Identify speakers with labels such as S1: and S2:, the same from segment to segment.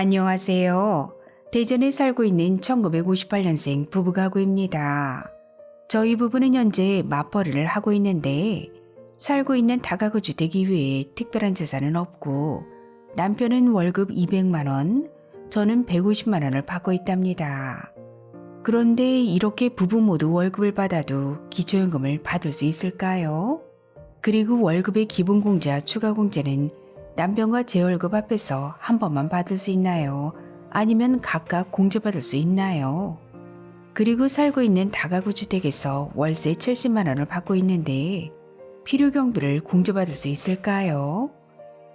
S1: 안녕하세요. 대전에 살고 있는 1958년생 부부 가구입니다. 저희 부부는 현재 맞벌이를 하고 있는데 살고 있는 다가구 주택 이외에 특별한 재산은 없고 남편은 월급 200만 원, 저는 150만 원을 받고 있답니다. 그런데 이렇게 부부 모두 월급을 받아도 기초연금을 받을 수 있을까요? 그리고 월급의 기본공제와 추가공제는 남편과 제 월급 앞에서 한 번만 받을 수 있나요? 아니면 각각 공제받을 수 있나요? 그리고 살고 있는 다가구 주택에서 월세 70만 원을 받고 있는데 필요 경비를 공제받을 수 있을까요?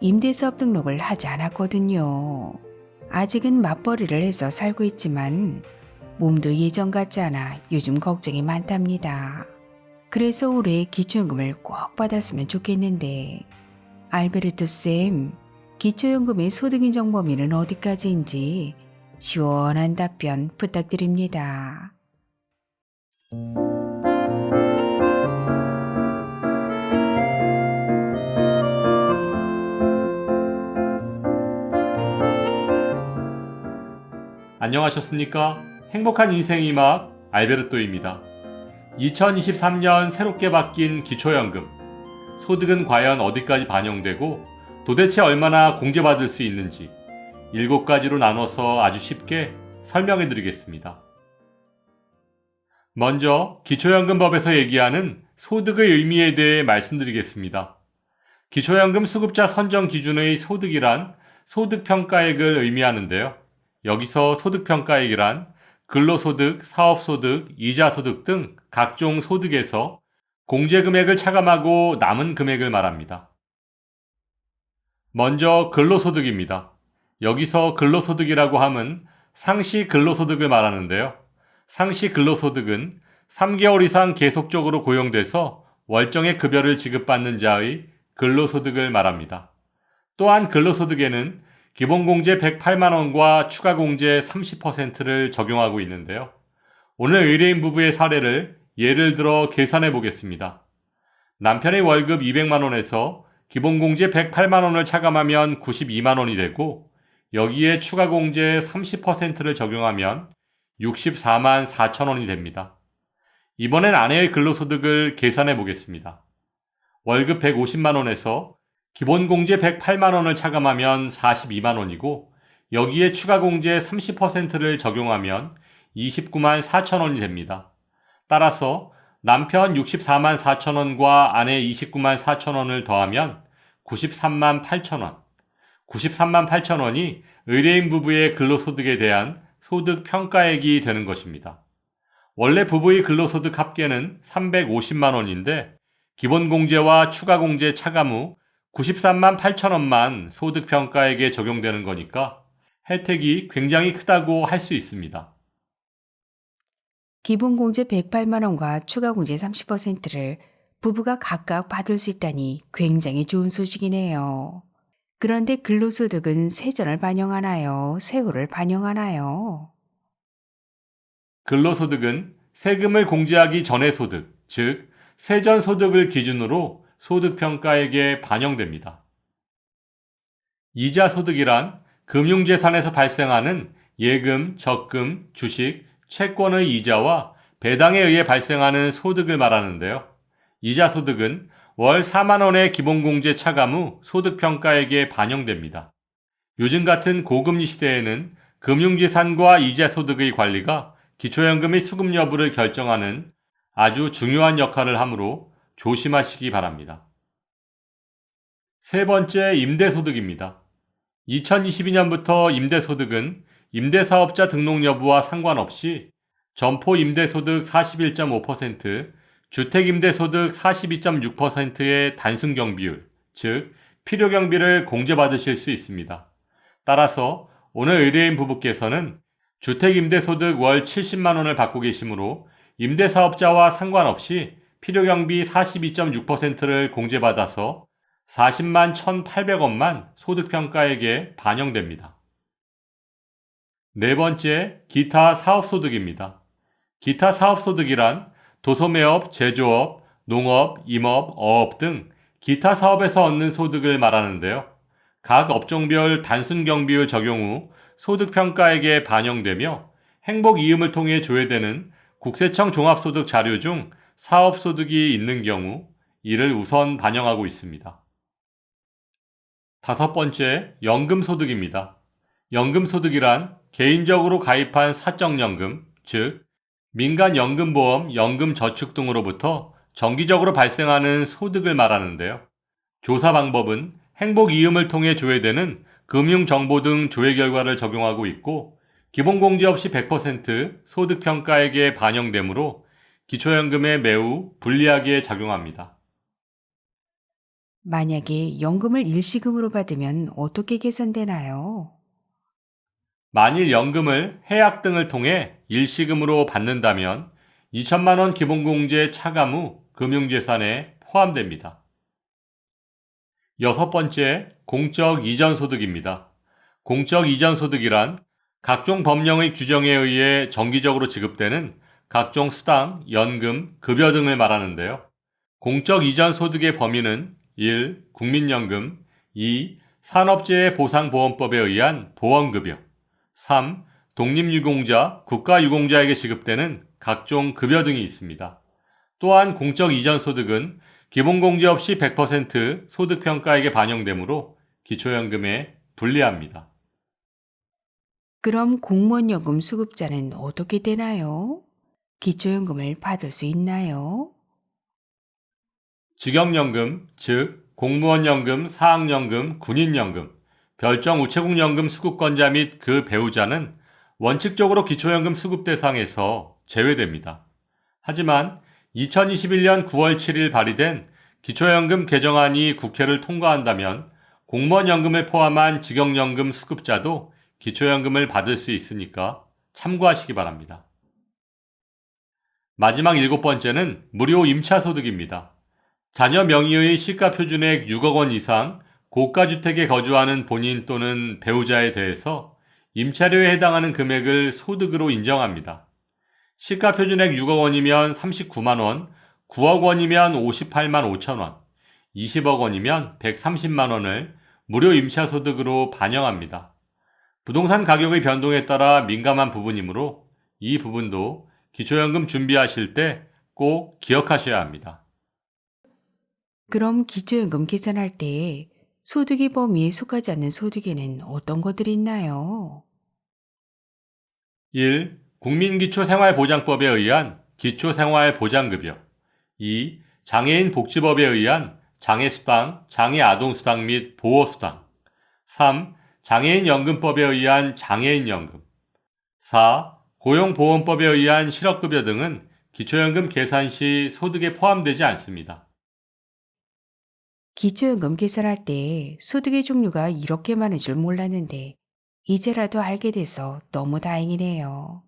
S1: 임대사업 등록을 하지 않았거든요. 아직은 맞벌이를 해서 살고 있지만 몸도 예전 같지 않아 요즘 걱정이 많답니다. 그래서 올해 기초연금을 꼭 받았으면 좋겠는데 알베르토 쌤, 기초연금의 소득인정 범위는 어디까지인지 시원한 답변 부탁드립니다.
S2: 안녕하셨습니까? 행복한 인생의 막 알베르토입니다. 2023년 새롭게 바뀐 기초연금. 소득은 과연 어디까지 반영되고 도대체 얼마나 공제받을 수 있는지 7가지로 나눠서 아주 쉽게 설명해 드리겠습니다. 먼저 기초연금법에서 얘기하는 소득의 의미에 대해 말씀드리겠습니다. 기초연금 수급자 선정 기준의 소득이란 소득평가액을 의미하는데요. 여기서 소득평가액이란 근로소득, 사업소득, 이자소득 등 각종 소득에서 공제금액을 차감하고 남은 금액을 말합니다. 먼저 근로소득입니다. 여기서 근로소득이라고 함은 상시 근로소득을 말하는데요. 상시 근로소득은 3개월 이상 계속적으로 고용돼서 월정의 급여를 지급받는 자의 근로소득을 말합니다. 또한 근로소득에는 기본공제 108만 원과 추가공제 30%를 적용하고 있는데요. 오늘 의뢰인 부부의 사례를 예를 들어 계산해 보겠습니다. 남편의 월급 200만 원에서 기본공제 108만 원을 차감하면 92만 원이 되고 여기에 추가공제 30%를 적용하면 64만 4천 원이 됩니다. 이번엔 아내의 근로소득을 계산해 보겠습니다. 월급 150만 원에서 기본공제 108만 원을 차감하면 42만 원이고 여기에 추가공제 30%를 적용하면 29만 4천 원이 됩니다. 따라서 남편 64만 4천 원과 아내 29만 4천 원을 더하면 93만 8천 원. 93만 8천 원이 의뢰인 부부의 근로소득에 대한 소득 평가액이 되는 것입니다. 원래 부부의 근로소득 합계는 350만 원인데 기본공제와 추가공제 차감 후 93만 8천 원만 소득평가액에 적용되는 거니까 혜택이 굉장히 크다고 할 수 있습니다.
S1: 기본공제 108만 원과 추가공제 30%를 부부가 각각 받을 수 있다니 굉장히 좋은 소식이네요. 그런데 근로소득은 세전을 반영하나요? 세후를 반영하나요?
S2: 근로소득은 세금을 공제하기 전의 소득, 즉 세전 소득을 기준으로 소득평가액에 반영됩니다. 이자소득이란 금융재산에서 발생하는 예금, 적금, 주식, 채권의 이자와 배당에 의해 발생하는 소득을 말하는데요. 이자소득은 월 4만 원의 기본공제 차감 후 소득평가액에 반영됩니다. 요즘 같은 고금리 시대에는 금융資産과 이자소득의 관리가 기초연금의 수급 여부를 결정하는 아주 중요한 역할을 하므로 조심하시기 바랍니다. 세 번째, 임대소득입니다. 2022년부터 임대소득은 임대사업자 등록 여부와 상관없이 점포 임대소득 41.5%, 주택임대소득 42.6%의 단순경비율, 즉 필요경비를 공제받으실 수 있습니다. 따라서 오늘 의뢰인 부부께서는 주택임대소득 월 70만 원을 받고 계시므로 임대사업자와 상관없이 필요경비 42.6%를 공제받아서 40만 1,800원만 소득평가액에 반영됩니다. 네 번째, 기타 사업소득입니다. 기타 사업소득이란 도소매업, 제조업, 농업, 임업, 어업 등 기타 사업에서 얻는 소득을 말하는데요. 각 업종별 단순경비율 적용 후 소득평가액에 반영되며 행복이음을 통해 조회되는 국세청 종합소득 자료 중 사업소득이 있는 경우 이를 우선 반영하고 있습니다. 다섯 번째, 연금소득입니다. 연금소득이란 개인적으로 가입한 사적연금, 즉 민간연금보험, 연금저축 등으로부터 정기적으로 발생하는 소득을 말하는데요. 조사 방법은 행복이음을 통해 조회되는 금융정보 등 조회 결과를 적용하고 있고 기본공제 없이 100% 소득평가액에 반영되므로 기초연금에 매우 불리하게 작용합니다.
S1: 만약에 연금을 일시금으로 받으면 어떻게 계산되나요?
S2: 만일 연금을 해약 등을 통해 일시금으로 받는다면 2천만 원 기본공제 차감 후 금융재산에 포함됩니다. 여섯 번째, 공적 이전소득입니다. 공적 이전소득이란 각종 법령의 규정에 의해 정기적으로 지급되는 각종 수당, 연금, 급여 등을 말하는데요. 공적 이전 소득의 범위는 1. 국민연금 2. 산업재해 보상보험법에 의한 보험급여 3. 독립유공자, 국가유공자에게 지급되는 각종 급여 등이 있습니다. 또한 공적 이전 소득은 기본공제 없이 100% 소득평가액에 반영되므로 기초연금에 불리합니다.
S1: 그럼 공무원연금 수급자는 어떻게 되나요? 기초연금을 받을 수 있나요?
S2: 직영연금, 즉 공무원연금, 사학연금, 군인연금, 별정 우체국연금 수급권자 및 그 배우자는 원칙적으로 기초연금 수급 대상에서 제외됩니다. 하지만 2021년 9월 7일 발의된 기초연금 개정안이 국회를 통과한다면 공무원연금을 포함한 직영연금 수급자도 기초연금을 받을 수 있으니까 참고하시기 바랍니다. 마지막 일곱 번째는 무료 임차소득입니다. 자녀 명의의 시가표준액 6억 원 이상 고가주택에 거주하는 본인 또는 배우자에 대해서 임차료에 해당하는 금액을 소득으로 인정합니다. 시가표준액 6억 원이면 39만 원, 9억 원이면 58만 5천 원, 20억 원이면 130만 원을 무료 임차소득으로 반영합니다. 부동산 가격의 변동에 따라 민감한 부분이므로 이 부분도 기초연금 준비하실 때 꼭 기억하셔야 합니다.
S1: 그럼 기초연금 계산할 때 소득의 범위에 속하지 않는 소득에는 어떤 것들이 있나요?
S2: 1. 국민기초생활보장법에 의한 기초생활보장급여 2. 장애인복지법에 의한 장애수당, 장애아동수당 및 보호수당 3. 장애인연금법에 의한 장애인연금 4. 고용보험법에 의한 실업급여 등은 기초연금 계산 시 소득에 포함되지 않습니다.
S1: 기초연금 계산할 때 소득의 종류가 이렇게 많은 줄 몰랐는데 이제라도 알게 돼서 너무 다행이네요.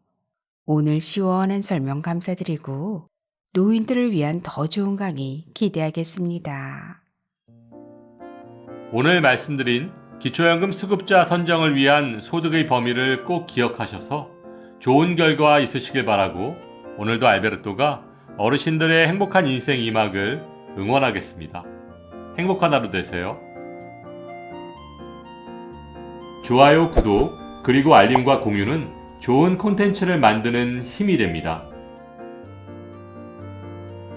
S1: 오늘 시원한 설명 감사드리고 노인들을 위한 더 좋은 강의 기대하겠습니다.
S2: 오늘 말씀드린 기초연금 수급자 선정을 위한 소득의 범위를 꼭 기억하셔서 좋은 결과 있으시길 바라고 오늘도 알베르토가 어르신들의 행복한 인생 2막을 응원하겠습니다. 행복한 하루 되세요. 좋아요, 구독, 그리고 알림과 공유는 좋은 콘텐츠를 만드는 힘이 됩니다.